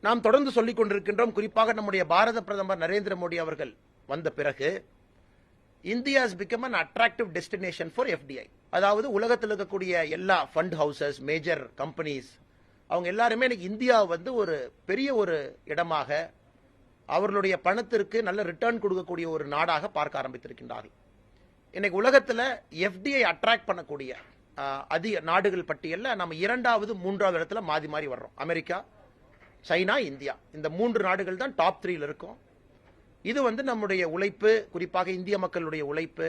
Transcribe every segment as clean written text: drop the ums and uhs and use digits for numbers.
நாம் தொடர்ந்து சொல்லிக் கொண்டிருக்கின்றோம். குறிப்பாக நம்முடைய பாரத பிரதமர் நரேந்திர மோடி அவர்கள் வந்த பிறகு India has become an attractive destination for FDI. அதாவது உலகத்தில் இருக்கக்கூடிய எல்லா ஃபண்ட் ஹவுசஸ், மேஜர் கம்பெனிஸ், அவங்க எல்லாருமே இன்னைக்கு இந்தியா ஒரு பெரிய ஒரு இடமாக, அவர்களுடைய பணத்திற்கு நல்ல ரிட்டர்ன் கொடுக்கக்கூடிய ஒரு நாடாக பார்க்க ஆரம்பித்திருக்கின்றார்கள். இன்னைக்கு உலகத்தில் FDI அட்ராக்ட் பண்ணக்கூடிய அதிக நாடுகள் பட்டியலில் நம்ம 2வது 3வது இடத்துல மாறி மாறி வர்றோம். அமெரிக்கா, சைனா, இந்தியா, இந்த 3 நாடுகள் தான் டாப் 3ல இருக்கும். இது நம்முடைய உழைப்பு, குறிப்பாக இந்திய மக்களுடைய உழைப்பு,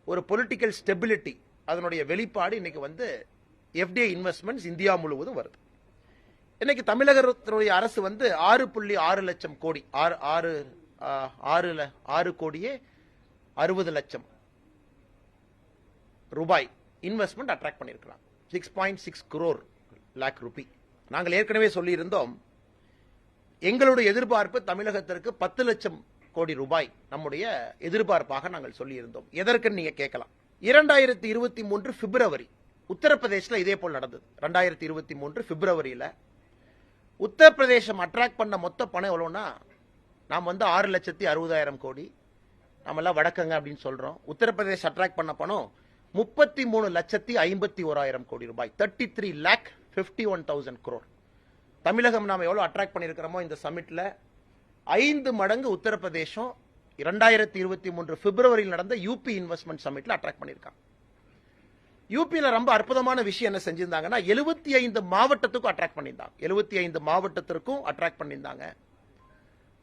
ஒரு பொலிட்டிக்கல் ஸ்டெபிலிட்டி, அதனுடைய வெளிப்பாடு இன்னைக்கு FDI இன்வெஸ்ட்மெண்ட்ஸ் இந்தியா முழுவதும் வருது. இன்னைக்கு தமிழகத்தினுடைய அரசு 6.6 லட்சம் கோடி, 6 கோடியே 60 லட்சம் ரூபாய் இன்வெஸ்ட்மெண்ட் அட்ராக்ட் பண்ணியிருக்கிறாங்க. 6.6 crore lakh rupee. நாங்கள் ஏற்கனவே சொல்லியிருந்தோம், எங்களுடைய எதிர்பார்ப்பு தமிழகத்திற்கு 10 லட்சம் கோடி ரூபாய் நம்முடைய எதிர்பார்ப்பாக நாங்கள் சொல்லியிருந்தோம். எதற்குன்னு நீங்க கேட்கலாம். 2023 பிப்ரவரி உத்தரப்பிரதேசல இதே போல் நடந்தது. 2023 பிப்ரவரியில உத்தரப்பிரதேசம் அட்ராக்ட் பண்ண மொத்த பணம் எவ்வளவுனா, நாம் 6,60,000 கோடி, நம்ம எல்லாம் வடக்கங்க அப்படின்னு சொல்றோம். உத்தரப்பிரதேசம் அட்ராக்ட் பண்ண பணம் 33,51,000 கோடி ரூபாய், 33,51,000 crore. தமிழகம் நாம எவ்வளவு அட்ராக்ட் பண்ணிருக்கிறோமோ இந்த சமிட்ல 5 மடங்கு உத்தரப்பிரதேசம் 2023 பிப்ரவரியில் நடந்த யூபி இன்வெஸ்ட்மெண்ட் சமிட்ல அட்ராக்ட் பண்ணிருக்காங்க. யூபியில ரொம்ப அற்புதமான விஷயம் என்ன செஞ்சிருந்தாங்கன்னா, 75 மாவட்டத்துக்கும் அட்ராக்ட் பண்ணியிருந்தாங்க. 75 மாவட்டத்திற்கும் அட்ராக்ட் பண்ணியிருந்தாங்க.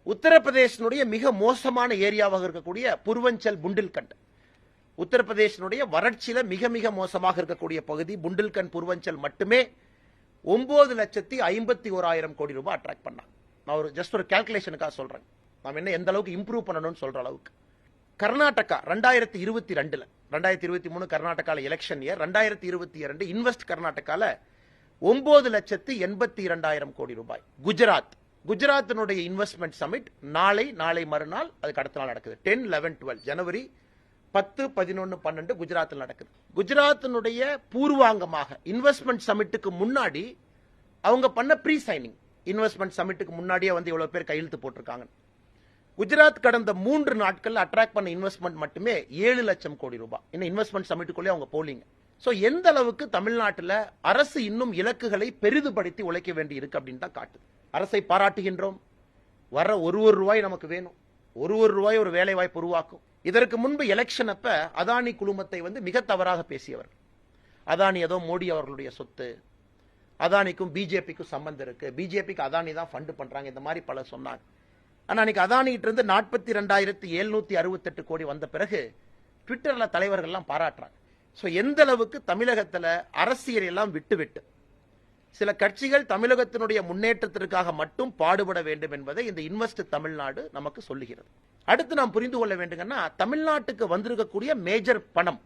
உத்தரப்பிரதேசனுடைய மிக மோசமான ஏரியாவாக இருக்கக்கூடிய பூர்வஞ்சல், புண்டில்கண்ட், உத்தரப்பிரதேசனுடைய வறட்சியில மிக மிக மோசமாக இருக்கக்கூடிய பகுதி புண்டில்கண்ட், பூர்வஞ்சல் மட்டுமே 9,51,000 கோடி ரூபாய் அட்ராக்ட் பண்ணாங்க. நான் ஜஸ்ட் ஒரு கால்குலேஷனுக்காக சொல்றேன், நாம் எந்த அளவுக்கு இம்ப்ரூவ் பண்ணணும்னு சொல்ற அளவுக்கு. கர்நாடகா 2022 2023 கர்நாடகால எலெக்ஷன் இயர், 2022 இன்வெஸ்ட் கர்நாடகால 9,82,000 கோடி ரூபாய். குஜராத்தினுடைய இன்வெஸ்ட்மெண்ட் சமிட் நாளை மறுநாள், அதுக்கு அடுத்த நாள் நடக்குது. 10, 11, 12 ஜனவரி 10, 11, 12 குஜராத்தில் நடக்குது. குஜராத்தினுடைய பூர்வாங்கமாக இன்வெஸ்ட்மெண்ட் சமிட்டுக்கு முன்னாடி அவங்க பண்ண ப்ரீ சைனிங், இன்வெஸ்ட்மெண்ட் சமிட்டுக்கு முன்னாடியே இவ்வளவு பேர் கையெழுத்து போட்டிருக்காங்க. குஜராத் கடந்த 3 நாட்கள் அட்ராக்ட் பண்ண இன்வெஸ்ட்மெண்ட் மட்டுமே 7 லட்சம் கோடி ரூபாய். இன்னும் இன்வெஸ்ட்மெண்ட் சமிட்டுக்குள்ளே அவங்க போலிங்க. சோ எந்த அளவுக்கு தமிழ்நாட்டில் அரசு இன்னும் இலக்குகளை பெரிதுபடுத்தி உழைக்க வேண்டி இருக்கு அப்படின்னு தான் காட்டுது. அரசை பாராட்டுகின்றோம். வர ஒரு ரூபாய் நமக்கு வேணும். ஒரு ரூபாய் ஒரு வேலை வாய்ப்பு உருவாக்கும். இதற்கு முன்பு எலெக்ஷன் அப்ப அதானி குழுமத்தை மிக தவறாக பேசியவர். அதானி ஏதோ மோடி அவர்களுடைய சொத்து, அதானிக்கும் பிஜேபிக்கும் சம்பந்தம் இருக்கு, பிஜேபிக்கு அதானி தான் ஃபண்ட் பண்றாங்க, இந்த மாதிரி பல சொன்னாங்க. ஆனா அன்னைக்கு அதானிகிட்ட இருந்து 42,768 கோடி வந்த பிறகு ட்விட்டர்ல தலைவர்கள் எல்லாம் பாராட்டுறாங்க. சோ எந்த அளவுக்கு தமிழகத்துல அரசியல் எல்லாம் விட்டு சில கட்சிகள் தமிழகத்தினுடைய முன்னேற்றத்திற்காக மட்டும் பாடுபட வேண்டும் என்பதை இந்த இன்வெஸ்ட் தமிழ்நாடு நமக்கு சொல்லுகிறது. அடுத்து நாம் புரிந்து கொள்ள வேண்டுங்கன்னா, தமிழ்நாட்டுக்கு வந்திருக்கக்கூடிய மேஜர் பணம்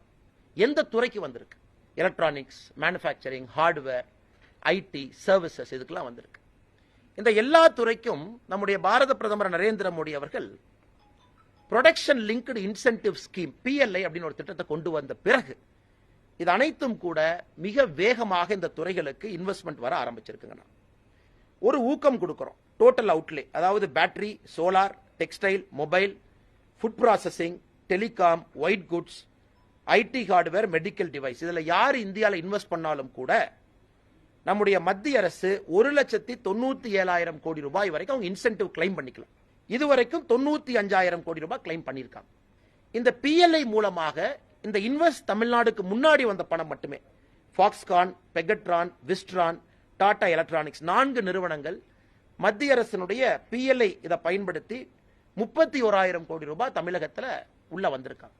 எந்த துறைக்கு வந்திருக்கு? Electronics, manufacturing, hardware, IT, services, இதுக்கெல்லாம் வந்திருக்கு. இந்த எல்லா துறைக்கும் நம்முடைய பாரத பிரதமர் நரேந்திர மோடி அவர்கள் production linked incentive scheme, PLI அப்படின்னு ஒரு திட்டத்தை கொண்டு வந்த பிறகு இது அனைத்தும் கூட மிக வேகமாக இந்த துறைகளுக்கு இன்வெஸ்ட்மெண்ட் வர ஆரம்பிச்சிருக்குங்க. ஒரு ஊக்கம் கொடுக்கிறோம். டோட்டல் அவுட்லே, அதாவது battery, solar, textile, mobile, food processing, telecom, white goods, IT, hardware, medical device, இதுல யார் இந்தியாவில் இன்வெஸ்ட் பண்ணாலும் கூட நம்முடைய மத்திய அரசு 1,97,000 கோடி ரூபாய் வரைக்கும் அவங்க இன்சென்டிவ் கிளைம் பண்ணிக்கலாம். இதுவரைக்கும் 95,000 கோடி ரூபாய் கிளைம் பண்ணியிருக்காங்க. இந்த PLI மூலமாக இந்த இன்வெஸ்ட் தமிழ்நாடுக்கு முன்னாடி வந்த பணம் மட்டுமே Foxconn, Pegatron, Wistron, Tata electronics 4 நிறுவனங்கள் மத்திய அரசினுடைய PLI இதை பயன்படுத்தி 31,000 கோடி ரூபாய் தமிழகத்தில் உள்ள வந்திருக்காங்க.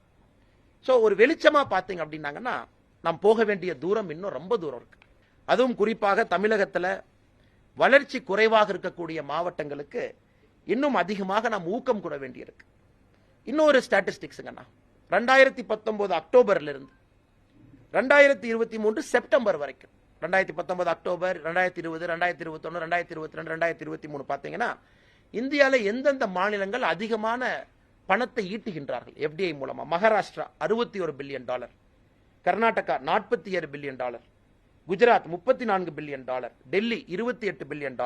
சோ ஒரு வெளிச்சமா பாத்தீங்க அப்படின்னாங்கன்னா, நாம் போக வேண்டிய தூரம் இன்னும் ரொம்ப தூரம் இருக்கு. அதுவும் குறிப்பாக தமிழகத்தில் வளர்ச்சி குறைவாக இருக்கக்கூடிய மாவட்டங்களுக்கு இன்னும் அதிகமாக நாம் ஊக்கம் கூட வேண்டியிருக்கு. இன்னொரு ஸ்டாட்டிஸ்டிக்ஸ்ங்கண்ணா, 2019 அக்டோபர்ல இருந்து 2023 செப்டம்பர் வரைக்கும், 2019 அக்டோபர், 2020, 2021, 2022, 2023 பாத்தீங்கன்னா இந்தியாவில் எந்தெந்த மாநிலங்கள் அதிகமான பணத்தை ஈட்டுகின்றார்கள் FDI மூலமா? Maharashtra $61 billion, Karnataka $47 billion, Gujarat $34 billion, Delhi $28 billion,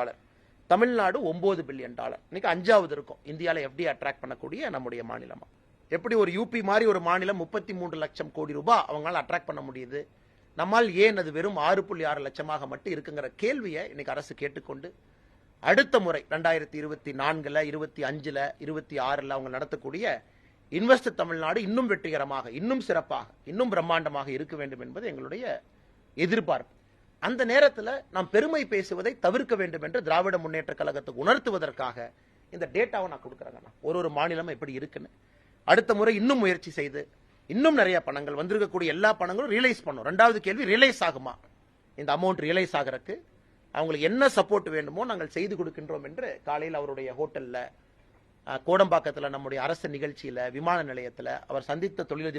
Tamil Nadu $9 billion. இன்னைக்கு 5வது இருக்கும் இந்தியாவில் எஃப்டி அட்ராக்ட் பண்ணக்கூடிய நம்முடைய மாநிலமா. எப்படி ஒரு யூபி மாதிரி ஒரு மாநிலம் 33 லட்சம் கோடி ரூபாய் அவங்களால அட்ராக்ட் பண்ண முடியுது, நம்மால் ஏன் அது வெறும் 6.6 லட்சமாக மட்டும் இருக்குங்கிற கேள்வியை இன்னைக்கு அரசு கேட்டுக்கொண்டு அடுத்த முறை 2024, 25, 26 அவங்க நடத்தக்கூடிய இன்வெஸ்ட் தமிழ்நாடு இன்னும் வெற்றிகரமாக, இன்னும் சிறப்பாக, இன்னும் பிரம்மாண்டமாக இருக்க வேண்டும் என்பது எங்களுடைய எதிர்பார்ப்பு. அந்த நேரத்தில் நாம் பெருமை பேசுவதை தவிர்க்க வேண்டும் என்று திராவிட முன்னேற்ற கழகத்துக்கு உணர்த்துவதற்காக இந்த டேட்டாவை நான் கொடுக்குறேங்க. ஒரு மாநிலம் எப்படி இருக்குன்னு அடுத்த முறை இன்னும் முயற்சி செய்து இன்னும் நிறைய பணங்கள் வந்திருக்கக்கூடிய எல்லா பணங்களும் ரியலைஸ் பண்ணும். 2வது கேள்வி, ரியலைஸ் ஆகுமா? இந்த அமௌண்ட் ரியலைஸ் ஆகிறதுக்கு அவங்களுக்கு என்ன சப்போர்ட் வேண்டுமோ நாங்கள் செய்து கொடுக்கின்றோம் என்று காலையில் அவருடைய ஹோட்டல்ல, கோடம்பாக்கத்தில் நம்முடைய அரசு நிகழ்ச்சியில, விமான நிலையத்தில் அவர் சந்தித்த தொழிலதிபர்